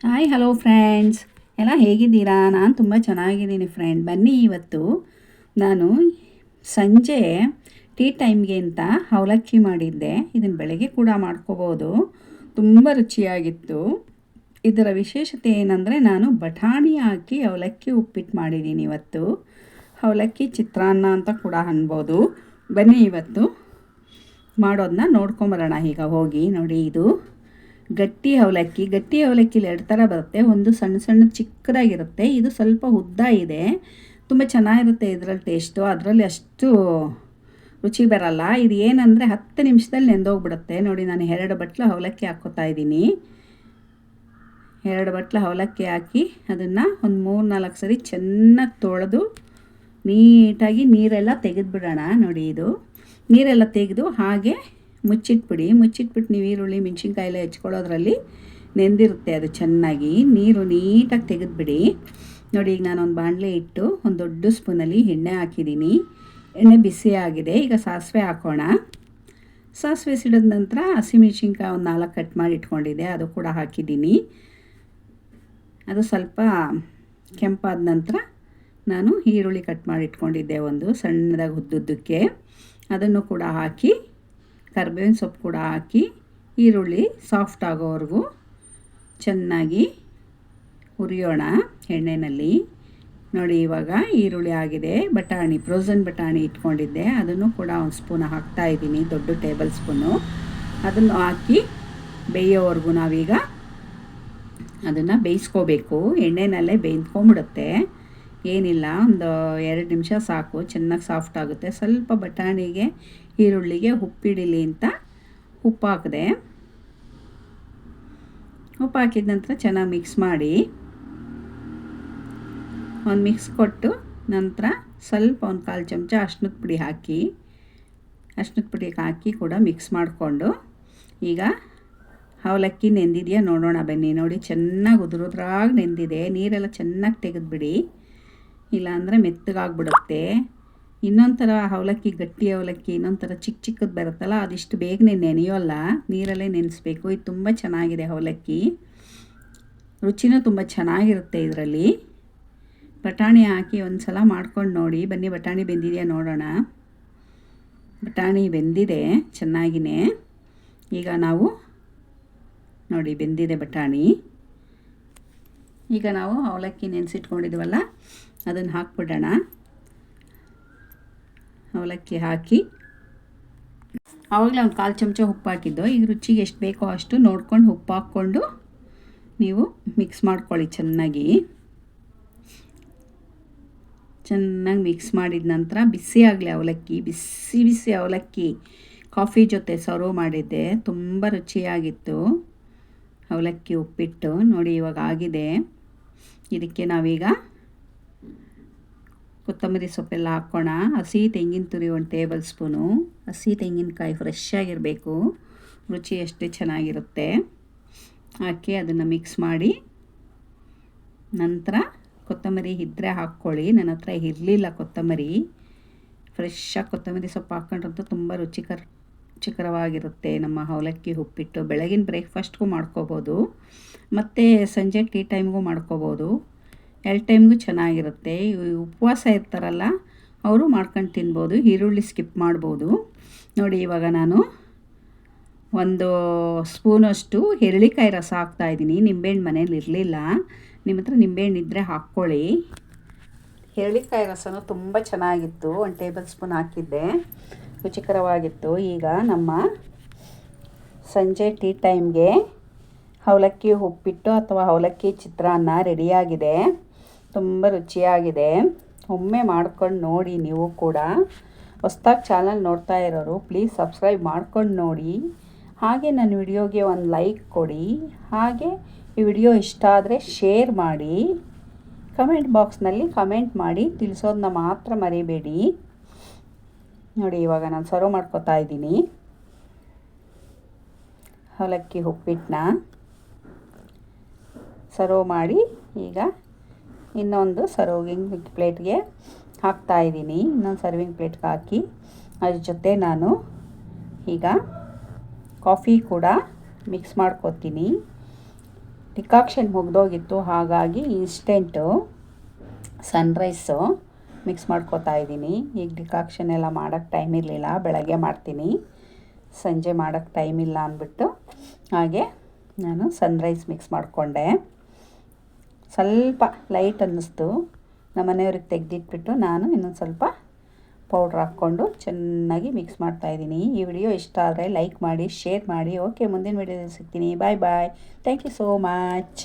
Hi hello friends, ಎಲ್ಲ ಹೇಗಿದ್ದೀರಾ? ನಾನು ತುಂಬ ಚೆನ್ನಾಗಿದ್ದೀನಿ ಫ್ರೆಂಡ್. ಬನ್ನಿ, ಇವತ್ತು ನಾನು ಸಂಜೆ ಟೀ ಟೈಮ್ಗೆ ಅಂತ ಅವಲಕ್ಕಿ ಮಾಡಿದ್ದೆ. ಇದನ್ನು ಬೆಳಗ್ಗೆ ಕೂಡ ಮಾಡ್ಕೋಬೋದು. ತುಂಬ ರುಚಿಯಾಗಿತ್ತು. ಇದರ ವಿಶೇಷತೆ ಏನಂದರೆ, ನಾನು ಬಟಾಣಿ ಹಾಕಿ ಅವಲಕ್ಕಿ ಉಪ್ಪಿಟ್ಟು ಮಾಡಿದ್ದೀನಿ ಇವತ್ತು. ಅವಲಕ್ಕಿ ಚಿತ್ರಾನ್ನ ಅಂತ ಕೂಡ ಅನ್ಬೋದು. ಬನ್ನಿ ಇವತ್ತು ಮಾಡೋದನ್ನ ನೋಡ್ಕೊಂಬರೋಣ. ಈಗ ಹೋಗಿ ನೋಡಿ, ಇದು ಗಟ್ಟಿ ಅವಲಕ್ಕಿಲಿ ಎರಡು ಥರ ಬರುತ್ತೆ. ಒಂದು ಸಣ್ಣ ಸಣ್ಣ ಚಿಕ್ಕದಾಗಿರುತ್ತೆ, ಇದು ಸ್ವಲ್ಪ ಉದ್ದ ಇದೆ. ತುಂಬ ಚೆನ್ನಾಗಿರುತ್ತೆ ಇದರಲ್ಲಿ ಟೇಸ್ಟು. ಅದರಲ್ಲಿ ಅಷ್ಟು ರುಚಿ ಬರಲ್ಲ. ಇದು ಏನಂದರೆ 10 ನಿಮಿಷದಲ್ಲಿ ನೆಂದೋಗ್ಬಿಡುತ್ತೆ. ನೋಡಿ, ನಾನು 2 ಬಟ್ಲು ಅವಲಕ್ಕಿ ಹಾಕ್ಕೋತಾ ಇದ್ದೀನಿ. 2 ಬಟ್ಲು ಅವಲಕ್ಕಿ ಹಾಕಿ ಅದನ್ನು ಒಂದು 3-4 ಸರಿ ಚೆನ್ನಾಗಿ ತೊಳೆದು ನೀಟಾಗಿ ನೀರೆಲ್ಲ ತೆಗೆದುಬಿಡೋಣ. ನೋಡಿ, ಇದು ನೀರೆಲ್ಲ ತೆಗೆದು ಹಾಗೆ ಮುಚ್ಚಿಟ್ಬಿಟ್ಟು ನೀವು ಈರುಳ್ಳಿ ಮೆಣಸಿನ್ಕಾಯಿ ಎಲ್ಲ ಹೆಚ್ಕೊಳ್ಳೋದ್ರಲ್ಲಿ ನೆಂದಿರುತ್ತೆ ಅದು ಚೆನ್ನಾಗಿ. ನೀರು ನೀಟಾಗಿ ತೆಗೆದುಬಿಡಿ. ನೋಡಿ, ಈಗ ನಾನೊಂದು ಬಾಣಲೆ ಇಟ್ಟು ಒಂದು ದೊಡ್ಡ ಸ್ಪೂನಲ್ಲಿ ಎಣ್ಣೆ ಹಾಕಿದ್ದೀನಿ. ಎಣ್ಣೆ ಬಿಸಿ ಆಗಿದೆ. ಈಗ ಸಾಸಿವೆ ಹಾಕೋಣ. ಸಾಸಿವೆ ಸಿಡಿದ ನಂತರ ಹಸಿಮೆಣಸಿನ್ಕಾಯಿ ಒಂದು 4 ಕಟ್ ಮಾಡಿ ಇಟ್ಕೊಂಡಿದ್ದೆ, ಅದು ಕೂಡ ಹಾಕಿದ್ದೀನಿ. ಅದು ಸ್ವಲ್ಪ ಕೆಂಪಾದ ನಂತರ ನಾನು ಈರುಳ್ಳಿ ಕಟ್ ಮಾಡಿ ಇಟ್ಕೊಂಡಿದ್ದೆ, ಒಂದು ಸಣ್ಣದಾಗಿ ಉದ್ದುದ್ದಕ್ಕೆ, ಅದನ್ನು ಕೂಡ ಹಾಕಿ ಕರಿಬೇವಿನ ಸೊಪ್ಪು ಕೂಡ ಹಾಕಿ ಈರುಳ್ಳಿ ಸಾಫ್ಟ್ ಆಗೋವರೆಗೂ ಚೆನ್ನಾಗಿ ಹುರಿಯೋಣ ಎಣ್ಣೆಯಲ್ಲಿ. ನೋಡಿ, ಇವಾಗ ಈರುಳ್ಳಿ ಆಗಿದೆ. ಫ್ರೋಝನ್ ಬಟಾಣಿ ಇಟ್ಕೊಂಡಿದ್ದೆ, ಅದನ್ನು ಕೂಡ ಒಂದು ಸ್ಪೂನ್ ಹಾಕ್ತಾಯಿದ್ದೀನಿ, ದೊಡ್ಡ ಟೇಬಲ್ ಸ್ಪೂನು. ಅದನ್ನು ಹಾಕಿ ಬೇಯೋವರೆಗೂ ನಾವೀಗ ಅದನ್ನು ಬೇಯಿಸ್ಕೋಬೇಕು. ಎಣ್ಣೆನಲ್ಲೇ ಬೇಯ್ಕೊಂಬಿಡುತ್ತೆ, ಏನಿಲ್ಲ, ಒಂದು 2 ನಿಮಿಷ ಸಾಕು, ಚೆನ್ನಾಗಿ ಸಾಫ್ಟ್ ಆಗುತ್ತೆ. ಸ್ವಲ್ಪ ಬಟಾಣಿಗೆ ಈರುಳ್ಳಿಗೆ ಉಪ್ಪಿಡಿಲಿ ಅಂತ ಉಪ್ಪು ಹಾಕಿದೆ. ಉಪ್ಪು ಹಾಕಿದ ನಂತರ ಚೆನ್ನಾಗಿ ಮಿಕ್ಸ್ ಮಾಡಿ, ಒಂದು ಮಿಕ್ಸ್ ಕೊಟ್ಟು ನಂತರ ಸ್ವಲ್ಪ ಒಂದು 1/4 ಚಮಚ ಅರ್ಶಿನದ ಪುಡಿ ಹಾಕಿ ಕೂಡ ಮಿಕ್ಸ್ ಮಾಡಿಕೊಂಡು, ಈಗ ಅವಲಕ್ಕಿ ನೆಂದಿದೆಯಾ ನೋಡೋಣ ಬನ್ನಿ. ನೋಡಿ, ಚೆನ್ನಾಗಿ ಉದುರುದ್ರಾಗಿ ನೆಂದಿದೆ. ನೀರೆಲ್ಲ ಚೆನ್ನಾಗಿ ತೆಗೆದುಬಿಡಿ, ಇಲ್ಲಾಂದರೆ ಮೆತ್ತಗಾಗ್ಬಿಡುತ್ತೆ. ಇನ್ನೊಂದು ಥರ ಅವಲಕ್ಕಿ, ಗಟ್ಟಿ ಅವಲಕ್ಕಿ ಇನ್ನೊಂದು ಥರ ಚಿಕ್ಕದು ಬರುತ್ತಲ್ಲ, ಅದಿಷ್ಟು ಬೇಗನೆ ನೆನೆಯೋಲ್ಲ, ನೀರಲ್ಲೇ ನೆನೆಸ್ಬೇಕು. ಇದು ತುಂಬ ಚೆನ್ನಾಗಿದೆ ಅವಲಕ್ಕಿ, ರುಚಿನೂ ತುಂಬ ಚೆನ್ನಾಗಿರುತ್ತೆ ಇದರಲ್ಲಿ. ಬಟಾಣಿ ಹಾಕಿ ಒಂದು ಸಲ ಮಾಡ್ಕೊಂಡು ನೋಡಿ ಬನ್ನಿ. ಬಟಾಣಿ ಬೆಂದಿದೆಯಾ ನೋಡೋಣ. ಬಟಾಣಿ ಬೆಂದಿದೆ ಚೆನ್ನಾಗಿಯೇ. ಈಗ ನಾವು ನೋಡಿ, ಬೆಂದಿದೆ ಬಟಾಣಿ. ಈಗ ನಾವು ಅವಲಕ್ಕಿ ನೆನೆಸಿಟ್ಕೊಂಡಿದ್ವಲ್ಲ, ಅದನ್ನು ಹಾಕ್ಬಿಡೋಣ. ಅವಲಕ್ಕಿ ಹಾಕಿ ಆವಾಗಲೇ ಒಂದು 1/4 ಚಮಚ ಉಪ್ಪು ಹಾಕಿದ್ದು. ಈಗ ರುಚಿಗೆ ಎಷ್ಟು ಬೇಕೋ ಅಷ್ಟು ನೋಡ್ಕೊಂಡು ಉಪ್ಪು ಹಾಕ್ಕೊಂಡು ನೀವು ಮಿಕ್ಸ್ ಮಾಡ್ಕೊಳ್ಳಿ. ಚೆನ್ನಾಗಿ ಮಿಕ್ಸ್ ಮಾಡಿದ ನಂತರ ಬಿಸಿ ಆಗಲಿ ಅವಲಕ್ಕಿ. ಬಿಸಿ ಅವಲಕ್ಕಿ ಕಾಫಿ ಜೊತೆ ಸರ್ವ್ ಮಾಡಿದ್ದೆ, ತುಂಬ ರುಚಿಯಾಗಿತ್ತು ಅವಲಕ್ಕಿ ಉಪ್ಪಿಟ್ಟು. ನೋಡಿ, ಇವಾಗ ಆಗಿದೆ. ಇದಕ್ಕೆ ನಾವೀಗ ಕೊತ್ತಂಬರಿ ಸೊಪ್ಪೆಲ್ಲ ಹಾಕ್ಕೋಣ. ಹಸಿ ತೆಂಗಿನ ತುರಿ 1 ಟೇಬಲ್ ಸ್ಪೂನು. ಹಸಿ ತೆಂಗಿನಕಾಯಿ ಫ್ರೆಶ್ ಆಗಿರಬೇಕು, ರುಚಿ ಅಷ್ಟೇ ಚೆನ್ನಾಗಿರುತ್ತೆ. ಹಾಕಿ ಅದನ್ನು ಮಿಕ್ಸ್ ಮಾಡಿ ನಂತರ ಕೊತ್ತಂಬರಿ ಇದ್ದರೆ ಹಾಕ್ಕೊಳ್ಳಿ. ನನ್ನ ಹತ್ರ ಇರಲಿಲ್ಲ ಕೊತ್ತಂಬರಿ. ಫ್ರೆಶ್ಶಾಗಿ ಕೊತ್ತಂಬರಿ ಸೊಪ್ಪು ಹಾಕ್ಕೊಂಡ್ರಂತೂ ತುಂಬ ರುಚಿಕರವಾಗಿರುತ್ತೆ ನಮ್ಮ ಅವಲಕ್ಕಿ ಉಪ್ಪಿಟ್ಟು. ಬೆಳಗಿನ ಬ್ರೇಕ್ಫಾಸ್ಟ್ಗೂ ಮಾಡ್ಕೋಬೋದು, ಮತ್ತು ಸಂಜೆ ಟೀ ಟೈಮ್ಗೂ ಮಾಡ್ಕೋಬೋದು. 2 ಟೈಮ್ಗೂ ಚೆನ್ನಾಗಿರುತ್ತೆ. ಉಪವಾಸ ಇರ್ತಾರಲ್ಲ, ಅವರು ಮಾಡ್ಕೊಂಡು ತಿನ್ಬೋದು. ಈರುಳ್ಳಿ ಸ್ಕಿಪ್ ಮಾಡ್ಬೋದು. ನೋಡಿ, ಇವಾಗ ನಾನು 1 ಸ್ಪೂನಷ್ಟು ಹೆರಳಿಕಾಯಿ ರಸ ಹಾಕ್ತಾಯಿದ್ದೀನಿ. ನಿಂಬೆಹಣ್ಣು ಮನೇಲಿ ಇರಲಿಲ್ಲ, ನಿಮ್ಮ ಹತ್ರ ನಿಂಬೆಹಣ್ಣು ಇದ್ದರೆ ಹಾಕ್ಕೊಳ್ಳಿ. ಹೆರಳಿಕಾಯಿ ರಸನೂ ತುಂಬ ಚೆನ್ನಾಗಿತ್ತು. 1 ಟೇಬಲ್ ಸ್ಪೂನ್ ಹಾಕಿದ್ದೆ, ರುಚಿಕರವಾಗಿತ್ತು. ಈಗ ನಮ್ಮ ಸಂಜೆ ಟೀ ಟೈಮ್ಗೆ ಅವಲಕ್ಕಿ ಉಪ್ಪಿಟ್ಟು ಅಥವಾ ಅವಲಕ್ಕಿ ಚಿತ್ರಾನ್ನ ರೆಡಿಯಾಗಿದೆ. ತುಂಬ ರುಚಿಯಾಗಿದೆ. ಒಮ್ಮೆ ಮಾಡ್ಕೊಂಡು ನೋಡಿ ನೀವು ಕೂಡ. ಹೊಸ್ದಾಗಿ ಚಾನಲ್ ನೋಡ್ತಾ ಇರೋರು ಪ್ಲೀಸ್ ಸಬ್ಸ್ಕ್ರೈಬ್ ಮಾಡ್ಕೊಂಡು ನೋಡಿ. ಹಾಗೆ ನನ್ನ ವಿಡಿಯೋಗೆ ಒಂದು ಲೈಕ್ ಕೊಡಿ. ಹಾಗೆ ಈ ವಿಡಿಯೋ ಇಷ್ಟ ಆದರೆ ಶೇರ್ ಮಾಡಿ. ಕಮೆಂಟ್ ಬಾಕ್ಸ್ನಲ್ಲಿ ಕಮೆಂಟ್ ಮಾಡಿ ತಿಳಿಸೋದನ್ನ ಮಾತ್ರ ಮರಿಬೇಡಿ. ನೋಡಿ, ಇವಾಗ ನಾನು ಸರ್ವ್ ಮಾಡ್ಕೊತಾ ಇದ್ದೀನಿ ಅವಲಕ್ಕಿ ಉಪ್ಪಿಟ್ಟನ್ನ. ಸರ್ವ್ ಮಾಡಿ ಈಗ ಇನ್ನೊಂದು ಸರ್ವಿಂಗ್ ಪ್ಲೇಟ್ಗೆ ಹಾಕ್ತಾಯಿದ್ದೀನಿ. ಇನ್ನೊಂದು ಸರ್ವಿಂಗ್ ಪ್ಲೇಟ್ಗೆ ಹಾಕಿ ಅದ್ರ ಜೊತೆ ನಾನು ಈಗ ಕಾಫಿ ಕೂಡ ಮಿಕ್ಸ್ ಮಾಡ್ಕೊತೀನಿ. ಡಿಕಾಕ್ಷನ್ ಮುಗ್ದೋಗಿತ್ತು, ಹಾಗಾಗಿ ಇನ್ಸ್ಟೆಂಟು ಸನ್ರೈಸು ಮಿಕ್ಸ್ ಮಾಡ್ಕೋತಾ ಇದ್ದೀನಿ. ಈಗ ಡಿಕಾಕ್ಷನ್ ಎಲ್ಲ ಮಾಡೋಕ್ಕೆ ಟೈಮ್ ಇರಲಿಲ್ಲ, ಬೆಳಗ್ಗೆ ಮಾಡ್ತೀನಿ, ಸಂಜೆ ಮಾಡೋಕ್ಕೆ ಟೈಮ್ ಇಲ್ಲ ಅಂದ್ಬಿಟ್ಟು ಹಾಗೆ ನಾನು ಸನ್ರೈಸ್ ಮಿಕ್ಸ್ ಮಾಡಿಕೊಂಡೆ. ಸ್ವಲ್ಪ ಲೈಟ್ ಅನ್ನಿಸ್ತು, ನಮ್ಮ ಮನೆಯವ್ರಿಗೆ ತೆಗೆದಿಟ್ಬಿಟ್ಟು ನಾನು ಇನ್ನೊಂದು ಸ್ವಲ್ಪ ಪೌಡ್ರ್ ಹಾಕ್ಕೊಂಡು ಚೆನ್ನಾಗಿ ಮಿಕ್ಸ್ ಮಾಡ್ತಾಯಿದ್ದೀನಿ. ಈ ವಿಡಿಯೋ ಇಷ್ಟ ಆದರೆ ಲೈಕ್ ಮಾಡಿ, ಶೇರ್ ಮಾಡಿ. ಓಕೆ, ಮುಂದಿನ ವಿಡಿಯೋದಲ್ಲಿ ಸಿಗ್ತೀನಿ. Bye bye. Thank you so much.